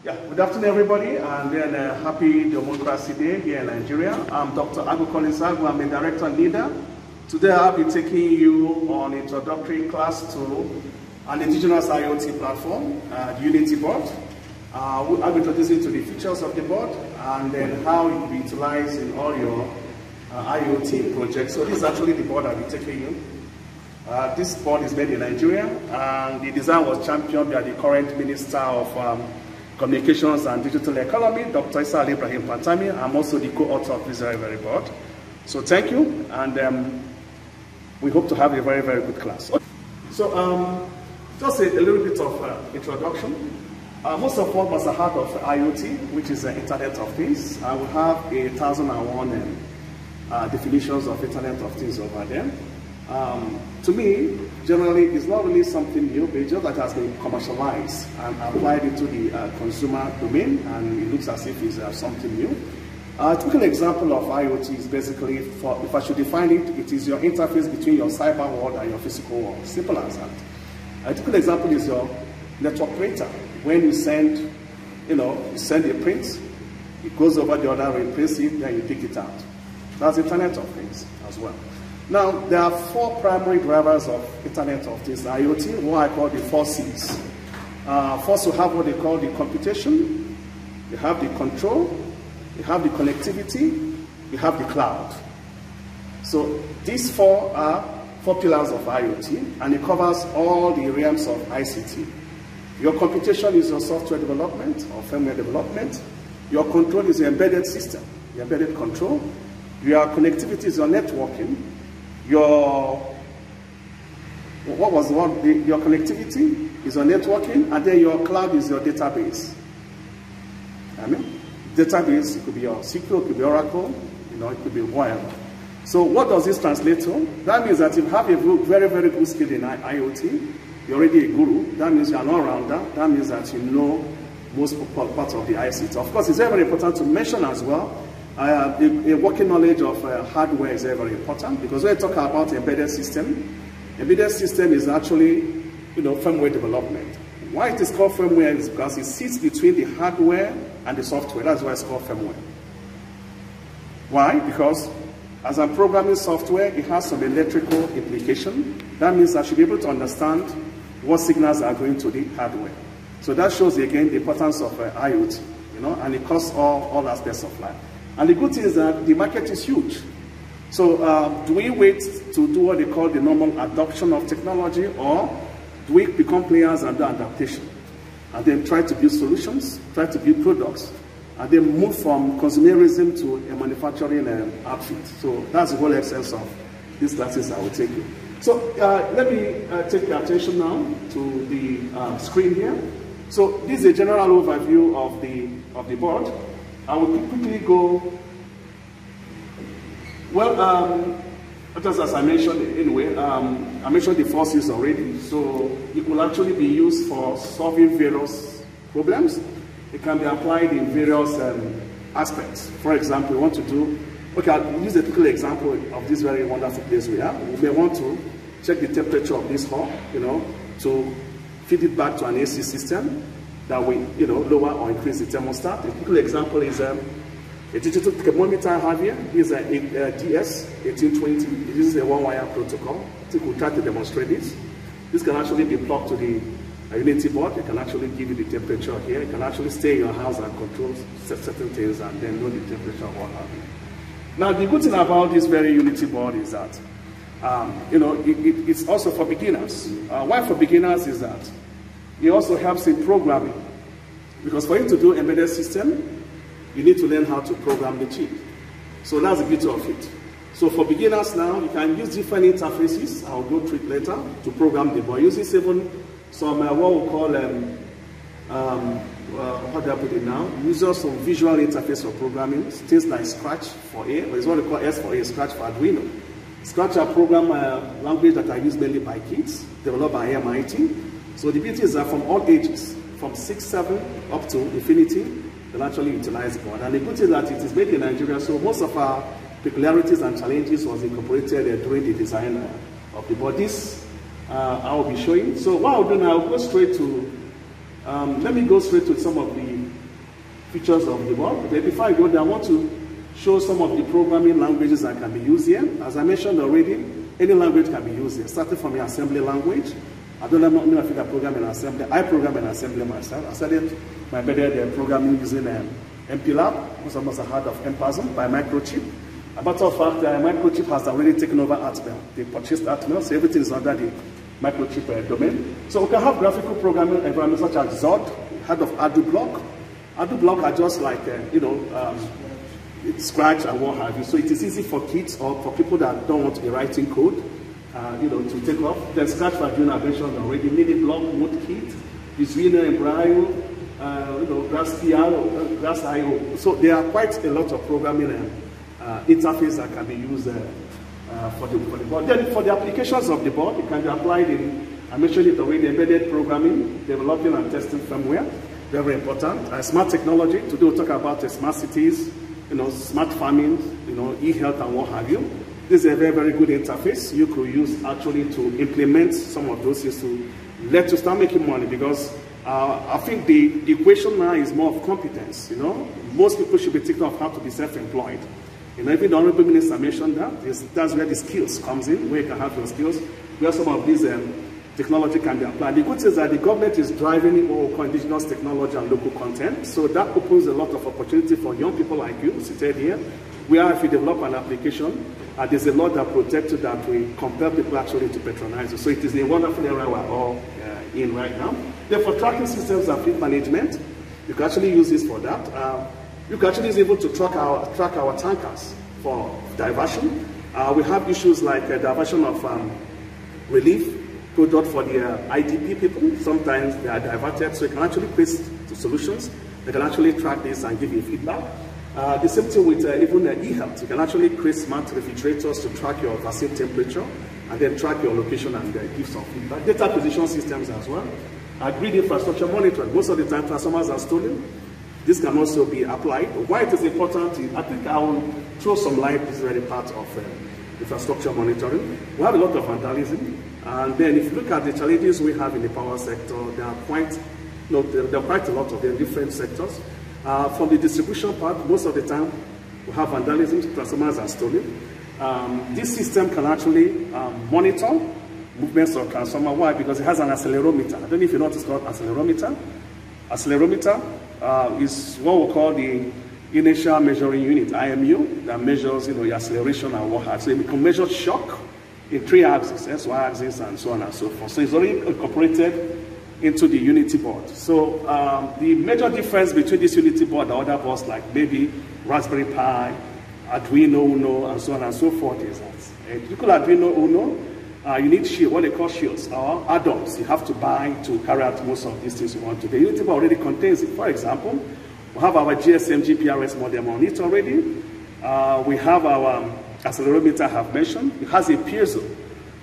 Yeah, good afternoon, everybody, and then happy Democracy Day here in Nigeria. I'm Dr. Agu Collins Agu. I'm a director and leader. Today I'll be taking you on introductory class to an indigenous IoT platform, Unity board. I'll be introducing to the features of the board and then how it will be utilized in all your IoT projects. So this is actually the board I'll be taking you. This board is made in Nigeria, and the design was championed by the current Minister of Communications and Digital Economy, Dr. Issa Ali Ibrahim Pantami. I'm also the co-author of this very board. So thank you, and we hope to have a very good class. So just a little bit of introduction. Most of what was a heart of IoT, which is the Internet of Things. I will have 1,001 definitions of Internet of Things over there. To me, generally, it's not really something new, but it's just that it has been commercialized and applied into the consumer domain, and it looks as if it's something new. A typical example of IoT is basically, if I should define it, it is your interface between your cyber world and your physical world. Simple as that. A typical example is your network printer. When you send, you send a print, it goes over the other way, prints it, then you take it out. That's Internet of Things as well. Now, there are four primary drivers of Internet of Things, IoT, what I call the 4 C's. First, you have what they call the computation, you have the control, you have the connectivity, you have the cloud. So these four are 4 pillars of IoT, and it covers all the realms of ICT. Your computation is your software development or firmware development. Your control is your embedded system, your embedded control. Your connectivity is your networking. Your connectivity is your networking, and then your cloud is your database. Database, it could be your SQL, it could be Oracle, it could be whatever. So what does this translate to? That means that if you have a very good skill in IoT, you're already a guru. That means you're an all-rounder. That means that you know most parts of the ICT. Of course, it's very important to mention as well, a working knowledge of hardware is very important, because when you talk about embedded system is actually, firmware development. Why it is called firmware is because it sits between the hardware and the software. That's why it's called firmware. Why? Because as I'm programming software, it has some electrical implication. That means I should be able to understand what signals are going to the hardware. So that shows again the importance of IoT, and it covers all aspects of life. And the good thing is that the market is huge. So do we wait to do what they call the normal adoption of technology, or do we become players and do adaptation? And then try to build solutions, try to build products, and then move from consumerism to a manufacturing outfit. So that's the whole essence of these classes I will take you. So let me take your attention now to the screen here. So this is a general overview of the board. I will quickly go, well, just as I mentioned anyway, I mentioned the 4 C's already, so it will actually be used for solving various problems. It can be applied in various aspects. For example, we want to do, okay, I'll use a typical example of this very wonderful place we are. We may want to check the temperature of this hall, to feed it back to an AC system that will, lower or increase the thermostat. A typical example is a digital thermometer I have here. This is a DS1820. This is a 1-wire protocol. I think we'll try to demonstrate this. This can actually be plugged to the Unity board. It can actually give you the temperature here. It can actually stay in your house and control certain things and then know the temperature of what have you. Now, the good thing about this very Unity board is that, it's also for beginners. Why for beginners is that it also helps in programming. Because for you to do embedded system, you need to learn how to program the chip. So that's the beauty of it. So for beginners now, you can use different interfaces. I'll go through it later to program the board. Using some what we call, how do I put it now? Use some visual interface for programming. Things like Scratch for A, or it's what we call S for A, Scratch for Arduino. Scratch are program language that are used mainly by kids, developed by MIT. So the beauty is that from all ages, from 6, 7 up to infinity, they'll actually utilize the board. And the good thing is that it is made in Nigeria, so most of our peculiarities and challenges was incorporated during the design of the board. This I will be showing. So what I'll do now, I'll go straight to, let me go straight to some of the features of the board. But before I go there, I want to show some of the programming languages that can be used here. As I mentioned already, any language can be used here, starting from the assembly language. I don't know if I program in assembly. I program in assembly myself. I started my embedded programming using MPLAB, most of us have heard of MPASM by Microchip. A matter of fact, Microchip has already taken over Atmel. They purchased Atmel, so everything is under the Microchip domain. So we can have graphical programming environments such as Zod, heard of AdoBlock. AdoBlock are just like, Scratch and what have you. So it is easy for kids or for people that don't want to be writing code, to take off. Then Scratch for doing aggression already. Miniblock, ModeKit, Visuino, Embryo, Grass.io. So there are quite a lot of programming interface that can be used for the board. Then for the applications of the board, it can be applied in, I mentioned it already, embedded programming, developing and testing firmware, very important. Smart technology, today we'll talk about smart cities, smart farming, e-health and what have you. This is a very, very good interface you could use actually to implement some of those things to let you start making money, because I think the equation now is more of competence. Most people should be thinking of how to be self-employed. Even the Honorable Minister mentioned that's where the skills comes in, where you can have your skills, where some of these technology can be applied. The good thing is that the government is driving what we call indigenous technology and local content, so that opens a lot of opportunity for young people like you seated here, where if you develop an application, there's a lot that protects you that will compel people actually to patronize you. So it is a wonderful area we're all in right now. Then for tracking systems and fleet management, you can actually use this for that. You can actually be able to track our tankers for diversion. We have issues like diversion of relief product for the IDP people. Sometimes they are diverted, so you can actually create solutions. They can actually track this and give you feedback. The same thing with even e-health. You can actually create smart refrigerators to track your vaccine temperature and then track your location and give some feedback. Data acquisition systems as well. Grid infrastructure monitoring. Most of the time transformers are stolen. This can also be applied. Why it is important, I think I will throw some light. This is really part of infrastructure monitoring. We have a lot of vandalism. And then if you look at the challenges we have in the power sector, there are quite a lot of them in different sectors. From the distribution part, most of the time we have vandalism, transformers are stolen. This system can actually monitor movements of transformer. Why? Because it has an accelerometer. I don't know if you know what it's called, accelerometer. Accelerometer is what we call the inertial measuring unit, IMU, that measures your acceleration and what have you. So it can measure shock in 3 axes, SY axis and so on and so forth. So it's already incorporated into the Unity board. So the major difference between this Unity board and other boards like maybe Raspberry Pi, Arduino Uno, and so on and so forth is that a typical Arduino Uno, you need shield, what they call shields or add-ons you have to buy to carry out most of these things you want to do. The Unity board already contains it. For example, we have our GSM GPRS modem on it already. We have our accelerometer I have mentioned. It has a piezo.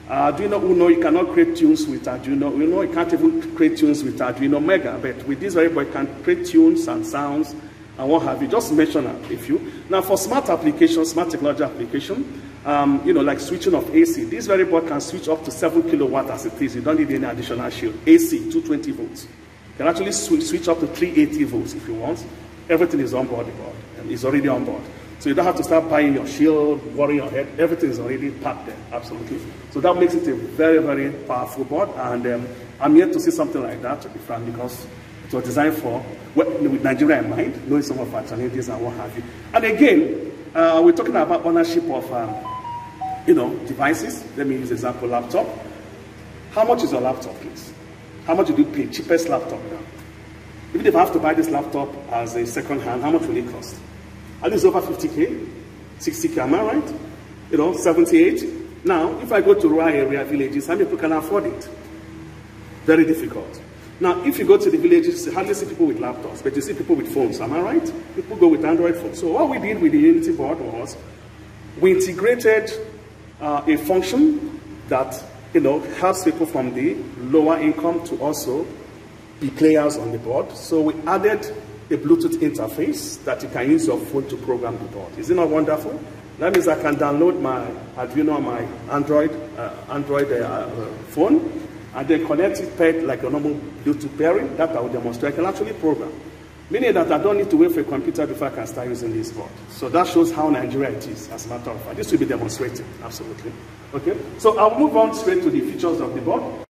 Arduino Uno, you cannot create tunes with Arduino Uno. You can't even create tunes with Arduino Mega. But with this very board, you can create tunes and sounds and what have you. Just mention a few. Now for smart applications, smart technology application, like switching of AC. This very board can switch up to 7 kilowatt as it is. You don't need any additional shield. AC, 220 volts. You can actually switch up to 380 volts if you want. Everything is on board the board. And it's already on board. So you don't have to start buying your shield, worry your head. Everything is already packed there, absolutely. So that makes it a very, very powerful board. And I'm yet to see something like that, to be frank, because it was designed for, with Nigeria in mind, knowing some of our challenges and what have you. And again, we're talking about ownership of, devices. Let me use the example, laptop. How much is your laptop, please? How much do you pay? Cheapest laptop now. Even if I have to buy this laptop as a second hand, how much will it cost? At least over 50K, 60K, am I right? 78. Now, if I go to rural area, villages, how many people can afford it? Very difficult. Now, if you go to the villages, you hardly see people with laptops, but you see people with phones, am I right? People go with Android phones. So what we did with the Unity board was, we integrated a function that, helps people from the lower income to also be players on the board. So we added a Bluetooth interface that you can use your phone to program the board. Is it not wonderful? That means I can download my Arduino on my Android phone and then connect it paired like a normal Bluetooth pairing that I will demonstrate. I can actually program. Meaning that I don't need to wait for a computer before I can start using this board. So that shows how Nigeria it is, as a matter of fact. This will be demonstrated, absolutely. Okay, so I'll move on straight to the features of the board.